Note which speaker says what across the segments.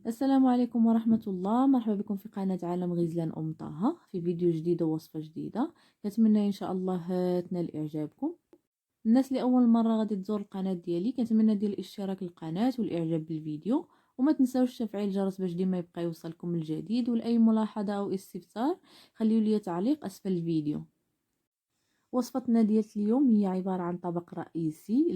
Speaker 1: السلام عليكم ورحمة الله. مرحبا بكم في قناة عالم غزلان أم طه في فيديو جديد ووصفة جديدة. كنتمنى إن شاء الله تنال إعجابكم. الناس اللي أول مرة غادي تزور القناة ديالي كنتمنى ديال الاشتراك للقناة والإعجاب بالفيديو، وما تنساوش تفعيل الجرس باش ديما يبقى يوصلكم الجديد. ولأي ملاحظة أو استفسار خليوا لي تعليق أسفل الفيديو. وصفتنا ديال اليوم هي عبارة عن طبق رئيسي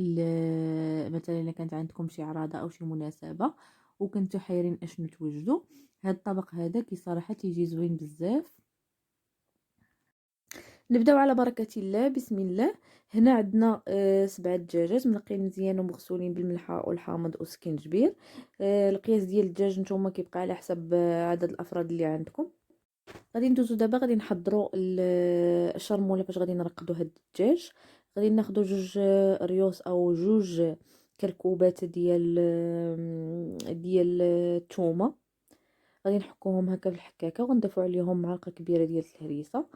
Speaker 1: مثلا إلا كانت عندكم شي عراضة أو شي مناسبة وكنتو حايرين اشنو توجدوا. هاد الطبق هذا كي صراحة تيجي زوين بزاف. نبداو على بركة الله. بسم الله. هنا عندنا 7 دجاجات منقين مزيان ومغسولين بالملحة والحامض والسكينجبير. القياس ديال الدجاج نتوما كيبقى على حسب عدد الافراد اللي عندكم. غادي ندوزو دابا غادي نحضروا الشرموله باش غادي نرقدوا هاد الدجاج. غادي ناخذوا جوج ريوس او جوج كركوبات ديال الثومه. غادي نحكوهم هكا في الحكاكه وغنضيفوا عليهم معلقه كبيره ديال الهريسه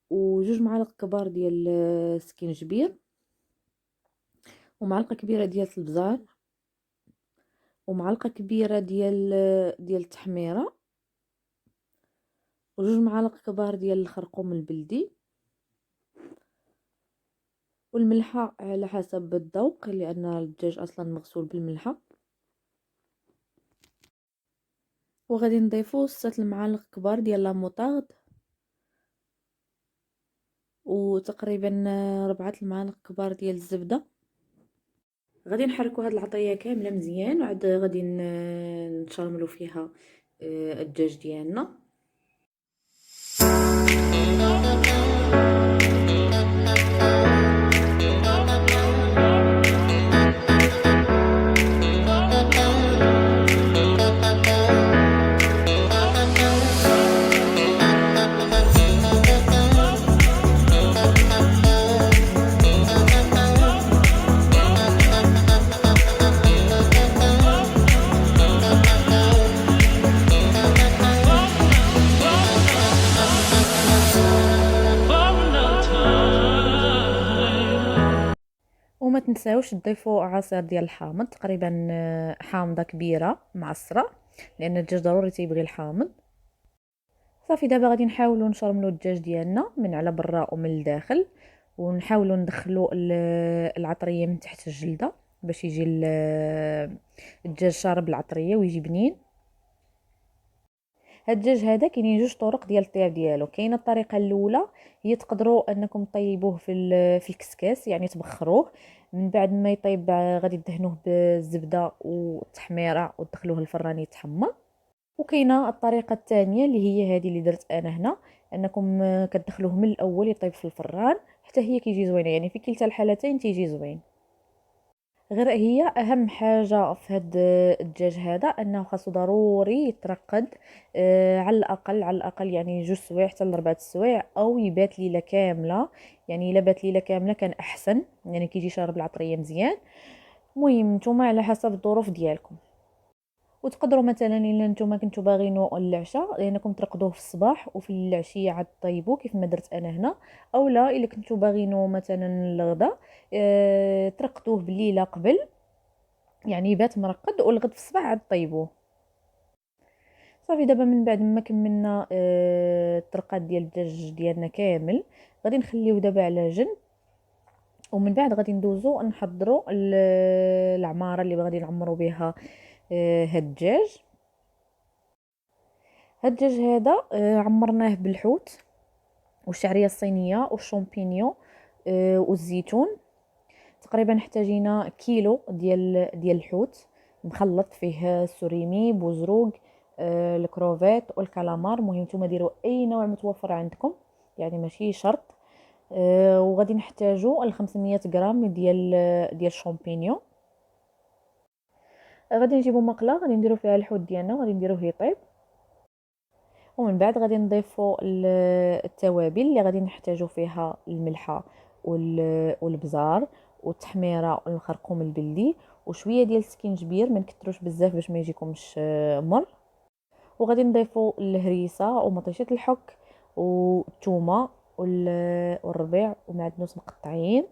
Speaker 1: وجوج معالق كبار ديال السكينجبير ومعلقه كبيره ديال البزار ومعلقه كبيره ديال التحميره وجوج معالق كبار ديال الخرقوم البلدي والملحه على حسب الذوق لان الدجاج اصلا مغسول بالملحه. وغادي نضيفو 6 المعالق كبار ديال لاموطارد وتقريبا 4 المعالق كبار ديال الزبده. غادي نحركو هاد العطريه كامله مزيان وعاد غادي نشرملو فيها الدجاج ديالنا. وما تنساوش تضيفوا عصير ديال الحامض تقريبا حامضه كبيره معصره لان الدجاج ضروري تيبغي الحامض. صافي دابا غادي نحاولوا نشرملوا الدجاج ديالنا من على برا ومن الداخل ونحاولوا ندخلوا العطريه من تحت الجلده باش يجي الدجاج شارب العطريه ويجي بنين. هاد الدجاج هذا كاينين جوج طرق ديال الطياب ديالو. كاينه الطريقه الاولى هي تقدروا انكم طيبوه في الكسكاس يعني تبخروه من بعد ما يطيب غادي تدهنوه بالزبده والتحميره وتدخلوه الفران يتحمر. وكاينه الطريقه الثانيه اللي هي هذه اللي درت انا هنا انكم كتدخلوه من الاول يطيب في الفران حتى هي كيجي زوينه يعني في كلتا الحالتين تيجي زوين. غير هي اهم حاجه في هاد الدجاج هذا انه خاصو ضروري يترقد على الاقل يعني 2 سوايع حتى ل4 سوايع او يبات ليله كامله. يعني الا بات ليله كامله كان احسن يعني كيجي شارب العطريه مزيان. المهم نتوما على حسب الظروف ديالكم. وتقدروا مثلا الا نتوما كنتو باغينو العشاء لانكم ترقدوه في الصباح وفي العشيه عاد طيبوه كيف ما درت انا هنا. او لا الا كنتو باغينو مثلا الغداء ترقدوه بالليله قبل يعني يبات مرقد والغد في الصباح عاد طيبوه. صافي دابا من بعد ما كملنا الطرقات ديال الدجاج ديالنا كامل غادي نخليوه دابا على جنب. ومن بعد غادي ندوزو نحضروا العماره اللي غادي نعمروا بها هاد الدجاج. هاد الدجاج هذا عمرناه بالحوت والشعريه الصينيه والشامبينيون والزيتون. تقريبا احتاجينا كيلو ديال الحوت مخلط فيه السوريمي بوزروق الكروفيت والكالامار. المهم نتوما ديروا اي نوع متوفر عندكم يعني ماشي شرط. وغادي نحتاجوا 500 غرام ديال الشامبينيون. غادي نجيبوا مقله غادي نديروا فيها الحوت ديالنا وغادي نديروه يطيب. ومن بعد غادي نضيفوا التوابل اللي غادي نحتاجوا فيها الملحه والبزار والتحميره والخرقوم البلدي وشويه ديال السكينجبير ما نكثروش بزاف باش ما يجيكمش مر. وغادي نضيفوا الهريسه ومطيشه الحك والثومه والربيع ومعدنوس مقطعين.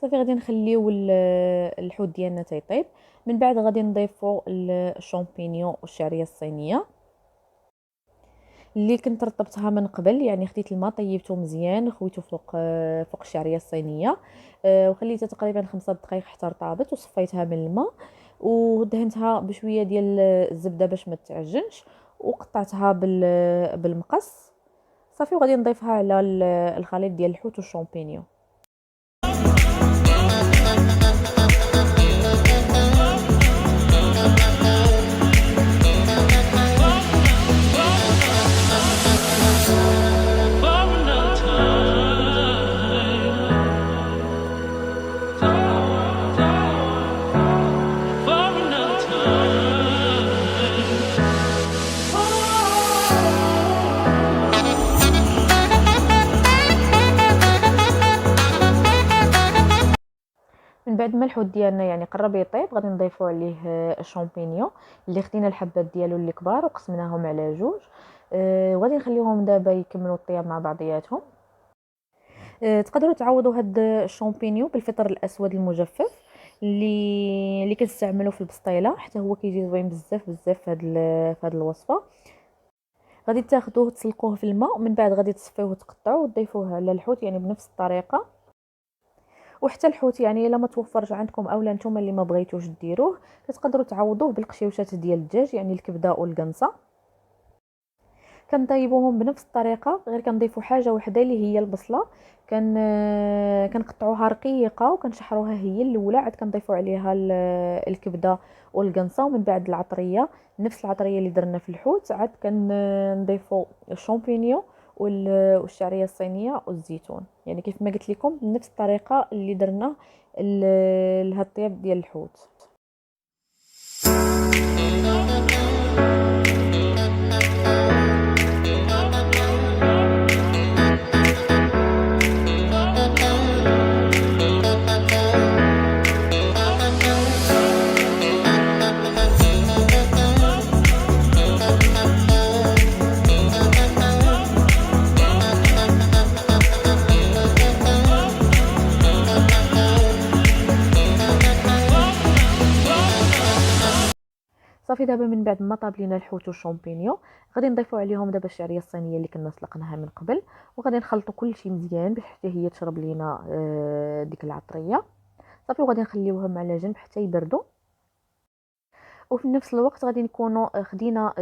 Speaker 1: صافي غادي نخليو الحوت ديالنا تيطيب. من بعد غادي نضيفوا الشامبينيون والشعريه الصينيه اللي كنت رطبتها من قبل، يعني خديت الماء طيبته مزيان خويته فوق الشعريه الصينيه، وخليتها تقريبا 5 دقائق حتى ارطابت، وصفيتها من الماء ودهنتها بشويه ديال الزبده باش ما تعجنش، وقطعتها بالمقص. صافي وغادي نضيفها على الخليط ديال الحوت والشامبينيون. من بعد ما الحوت ديالنا يعني قرب يطيب غادي نضيفوا عليه الشامبينيون اللي خدينا الحبات ديالو اللي كبار وقسمناهم على جوج، وغادي نخليوهم دابا يكملوا الطياب مع بعضياتهم. تقدروا تعوضوا هاد الشامبينيون بالفطر الاسود المجفف اللي كنستعملوا في البسطيله، حتى هو كيجي زوين بزاف بزاف في هاد الوصفه. غادي تاخذوه تسلقوه في الماء، ومن بعد غادي تصفيوه وتقطعوه وتضيفوه على الحوت يعني بنفس الطريقه. وحتى الحوت يعني الا ما توفرش عندكم اولا نتوما اللي ما بغيتوش ديروه، كتقدروا تعوضوه بالقشيوشات ديال الدجاج يعني الكبده والقنصه. كنطيبوهم بنفس الطريقه، غير كنضيفوا حاجه وحده اللي هي البصله. كنقطعوها رقيقه وكنشحروها هي الاولى، عاد كنضيفوا عليها الكبده والقنصه، ومن بعد العطريه نفس العطريه اللي درنا في الحوت، عاد كنضيفوا الشامبينيون والشعريه الصينيه والزيتون، يعني كيف ما قلت لكم بنفس الطريقه اللي درنا لهاد الطياب ديال الحوت. صافي دابا من بعد ما طاب لينا الحوت والشامبينيون غادي نضيفوا عليهم دابا الشعريه الصينيه اللي كنا سلقناها من قبل، وغادي نخلطوا كلشي مزيان باش حتى هي تشرب لينا ديك العطريه. صافي وغادي نخليوهم على جنب حتى يبردوا. وفي نفس الوقت غادي نكونوا خدينا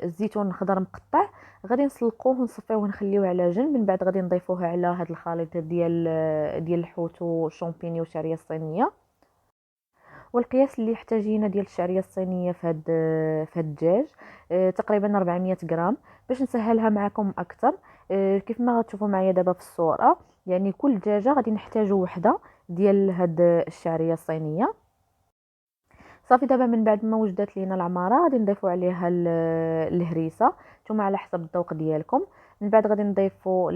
Speaker 1: الزيتون الخضر مقطع، غادي نسلقوه ونصفيوه ونخليوه على جنب. من بعد غادي نضيفوه على هذا الخليط ديال الحوت والشامبينيون والشعريه الصينيه. والقياس اللي احتاجينا ديال الشعريه الصينيه في هاد الدجاج تقريبا 400 غرام. باش نسهلها معكم اكثر، كيف ما غتشوفوا معايا دابا في الصوره، يعني كل دجاجه غادي نحتاجوا وحده ديال هاد الشعريه الصينيه. صافي دابا من بعد ما وجدت لينا العماره غادي نضيفوا عليها الهريسه، نتوما على حسب الذوق ديالكم. من بعد غادي نضيفوا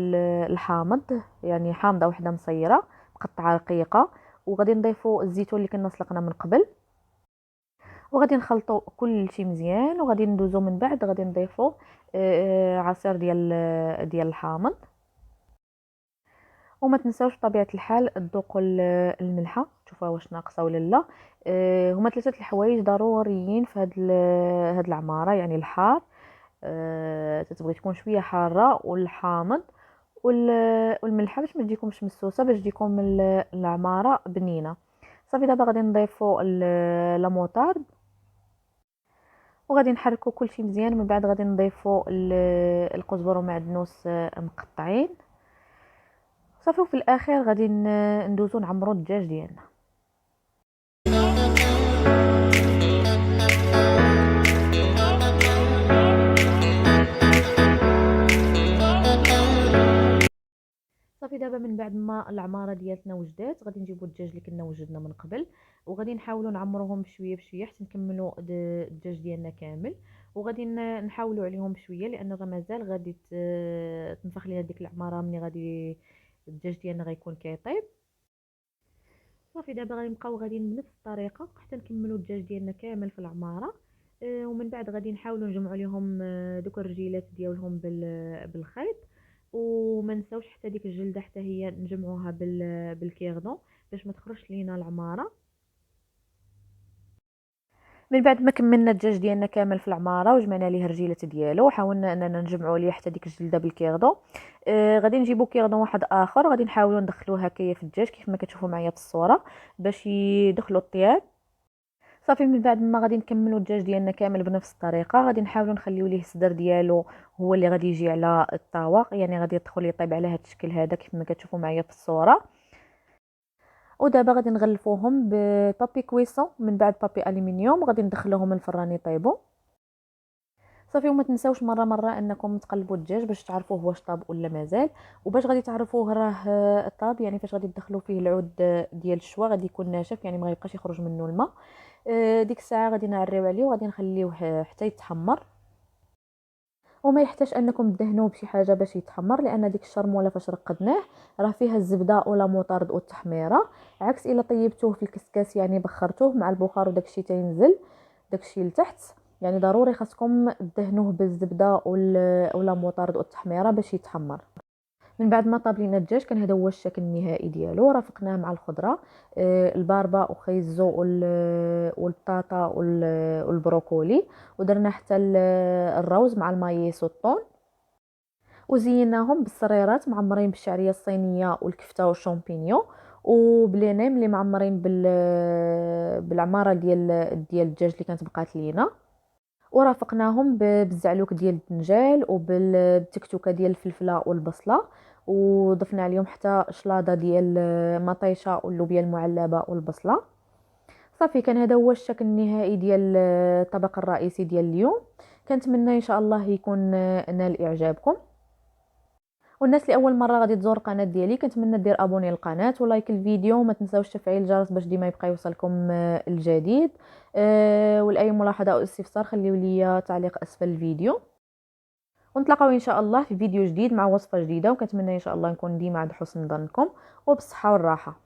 Speaker 1: الحامض، يعني حامضه وحده مصيره مقطعه رقيقه، وغادي نضيفوا الزيتون اللي كنا سلقنا من قبل، وغادي نخلطوا كل شيء مزيان. وغادي ندوزو من بعد غادي نضيفوا عصير ديال الحامض. وما تنساوش بطبيعه الحال تذوقوا الملحه، تشوفوها واش ناقصه ولا لا. هما 3 الحوايج ضروريين في هاد العماره، يعني الحار، تتبغي تكون شويه حاره، والحامض والملحه باش ما تجيكمش مسوسه، باش تجيكم العماره بنينه. صافي دابا غادي نضيفوا لا موطارد، وغادي نحركوا كلشي مزيان. من بعد غادي نضيفوا القزبر ومعدنوس مقطعين. صافي وفي الاخير غادي ندوزو نعمروا الدجاج ديالنا. صافي دابا من بعد ما العماره ديالتنا وجدات غادي نجيبوا الدجاج اللي كنا وجدنا من قبل، وغادي نحاولوا نعمروهم بشويه بشويه حتى نكملوا الدجاج ديالنا كامل. وغادي نحاولوا عليهم بشويه لان راه مازال غادي تنفخ لينا ديك العماره ملي غادي الدجاج ديالنا غيكون كيطيب. صافي دابا غادي نبقاو غاديين بنفس الطريقه حتى نكملوا الدجاج ديالنا كامل في العماره. ومن بعد غادي نحاولوا نجمعوا لهم دوك الرجيلات ديالهم بالخيط، وما نساوش حتى ديك الجلده حتى هي نجمعوها بالكيردون باش ما تخرجش لينا العماره. من بعد ما كملنا الدجاج ديالنا كامل في العماره وجمعنا ليه الرجيلات ديالو وحاولنا اننا نجمعوا ليه حتى ديك الجلده بالكيردو. غادي نجيبو كيردو واحد اخر، غادي نحاولوا ندخلوه هكايا في الدجاج كيف ما كتشوفوا معايا في الصوره باش يدخلوا الطياب. صافي من بعد ما غادي نكملوا الدجاج ديالنا كامل بنفس الطريقه، غادي نحاولوا نخليو ليه الصدر ديالو هو اللي غادي يجي على الطاوه، يعني غادي يدخل يطيب على هذا الشكل هذا كيف ما كتشوفوا معايا في الصوره. ودابا غادي نغلفوهم ببابي كويسون من بعد بابي الومنيوم، غادي ندخلوهم الفران يطيبوا. صافي وما تنساوش مره مره انكم تقلبوا الدجاج باش تعرفوه واش طاب ولا مازال. وباش غادي تعرفوه راه طاب يعني فاش غادي تدخلوا فيه العود ديال الشوا غادي يكون ناشف، يعني ما غيبقاش يخرج منه الماء. ديك الساعه غادي نعريو عليه وغادي نخليوه حتى يتحمر. وما يحتاج انكم تدهنوه بشي حاجه باش يتحمر، لان ديك الشرموله فاش رقدناه راه فيها الزبده ولا مطارد والتحميره، عكس الا طيبتوه في الكسكاس يعني بخرتوه مع البخار وداكشي تينزل داكشي لتحت. يعني ضروري خاصكم تدهنوه بالزبده ولا مطارد والتحميره باش يتحمر. من بعد ما طاب لينا الدجاج كان هذا هو الشكل النهائي ديالو، رافقناه مع الخضره الباربه وخيزو والبطاطا والبروكولي، ودرنا حتى الروز مع المايس والطون، وزيناهم بالصريرات معمرين بالشعريه الصينيه والكفته والشامبينيون، وبلينيم اللي معمرين بالعماره ديال الدجاج اللي كانت بقات لينا. ورافقناهم بالزعلوك ديال الدنجال وبالتكتوكه ديال الفلفله والبصله، وضفنا عليهم حتى شلاضه ديال مطيشه واللوبيا المعلبه والبصله. صافي كان هذا هو الشكل النهائي ديال الطبق الرئيسي ديال اليوم. كنتمنى ان شاء الله يكون نال اعجابكم. والناس اللي اول مره غادي تزور القناه ديالي كنتمنى دير ابوني للقناه ولايك الفيديو، وما تنساوش تفعيل الجرس باش ديما يبقى يوصلكم الجديد. ولاي ملاحظه او استفسار خليو لي تعليق اسفل الفيديو. ونتلاقاو ان شاء الله في فيديو جديد مع وصفه جديده، وكنتمنى ان شاء الله نكون ديما عند حسن ظنكم وبالصحه والراحه.